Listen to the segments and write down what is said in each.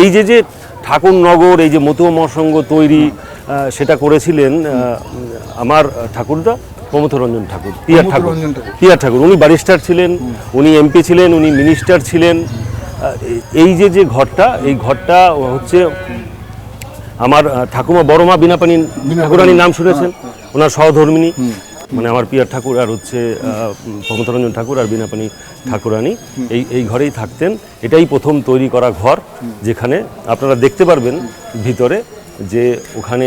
এই যে ঠাকুরনগর এই যে মতুয়া মহাসংঘ তৈরি সেটা করেছিলেন আমার ঠাকুরদা প্রমথরঞ্জন ঠাকুর, পিয়ার ঠাকুর। উনি ব্যারিস্টার ছিলেন, উনি এমপি ছিলেন, উনি মিনিস্টার ছিলেন। এই যে ঘরটা, এই ঘরটা হচ্ছে আমার ঠাকুমা বড়মা বিনাপানি ঠাকুরানীর নাম শুনেছেন, ওনার সহধর্মিনী, মানে আমার পিয়ার ঠাকুর আর হচ্ছে প্রমথরঞ্জন ঠাকুর আর বিনাপানি ঠাকুরানী এই ঘরেই থাকতেন। এটাই প্রথম তৈরি করা ঘর, যেখানে আপনারা দেখতে পারবেন ভিতরে যে ওখানে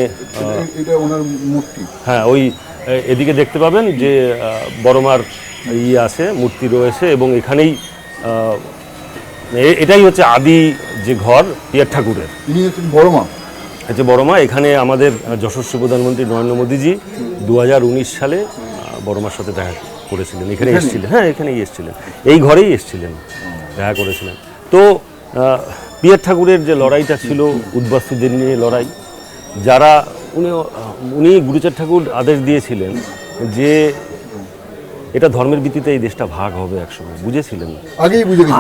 হ্যাঁ ওই এদিকে দেখতে পাবেন যে বড়মার আছে, মূর্তি রয়েছে, এবং এখানেই এটাই হচ্ছে আদি যে ঘর পিয়ার ঠাকুরের। হচ্ছে বড়মা। এখানে আমাদের যশস্বী প্রধানমন্ত্রী নরেন্দ্র মোদীজি 2019 সালে বড়মার সাথে দেখা করেছিলেন, এখানে এসেছিলেন। হ্যাঁ, এখানেই এসেছিলেন, এই ঘরেই এসেছিলেন, দেখা করেছিলেন। তো পিয়ার ঠাকুরের যে লড়াইটা ছিল উদ্বাস্তুদের নিয়ে লড়াই, যারা উনি গুরুচাঁদ ঠাকুর আদেশ দিয়েছিলেন যে এটা ধর্মের ভিত্তিতে এই দেশটা ভাগ হবে একসময়, বুঝেছিলেন,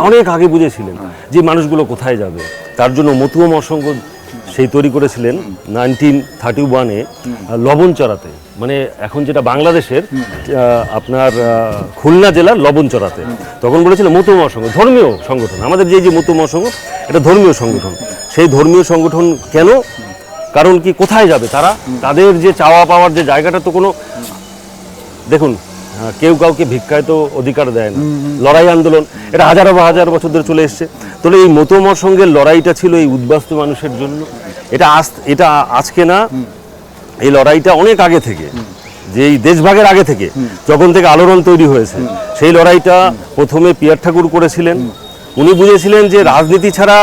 অনেক আগে বুঝেছিলেন যে মানুষগুলো কোথায় যাবে। তার জন্য মতুয়া মহাসংঘ সেই তৈরি করেছিলেন 1931-এ লবণচড়াতে, মানে এখন যেটা বাংলাদেশের আপনার খুলনা জেলার লবণচড়াতে। তখন বলেছিলেন মতুয়া মহাসংঘ ধর্মীয় সংগঠন, আমাদের যে মতুয়া মহাসংঘ এটা ধর্মীয় সংগঠন। সেই ধর্মীয় সংগঠন কেন? কারণ কি, কোথায় যাবে তারা? তাদের যে চাওয়া পাওয়ার যে জায়গাটা তো কোনো, দেখুন কেউ কাউকে ভিক্ষায় তো অধিকার দেয় না। লড়াই আন্দোলন এটা হাজার বছর ধরে চলে এসছে। তাহলে এই মতুয়া মহাসংঘের লড়াইটা ছিল এই উদ্বাস্তু মানুষের জন্য। এটা আজকে না, এই লড়াইটা অনেক আগে থেকে, যে এই দেশভাগের আগে থেকে, যখন থেকে আলোড়ন তৈরি হয়েছে, সেই লড়াইটা প্রথমে পিয়ার ঠাকুর করেছিলেন। উনি বুঝেছিলেন যে রাজনীতি ছাড়া,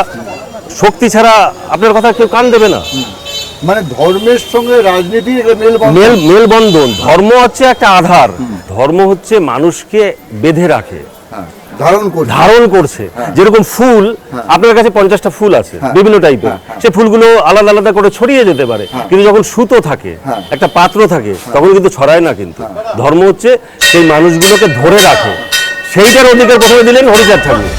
শক্তি ছাড়া আপনার কথা কেউ কান দেবে না। মানে ধর্মের সঙ্গে রাজনীতির মেলবন্ধন। ধর্ম হচ্ছে একটা আধার, ধর্ম হচ্ছে মানুষকে বেঁধে রাখে, ধারণ করছে। যেরকম ফুল, আপনার কাছে 50টা ফুল আছে বিভিন্ন টাইপের, সে ফুলগুলো আলাদা আলাদা করে ছড়িয়ে যেতে পারে, কিন্তু যখন সুতো থাকে, একটা পাত্র থাকে, তখন কিন্তু ছড়ায় না। কিন্তু ধর্ম হচ্ছে সেই মানুষগুলোকে ধরে রাখে। সেইটার অধিকার প্রথমে দিলেন হরিচাঁদ ঠাকুর।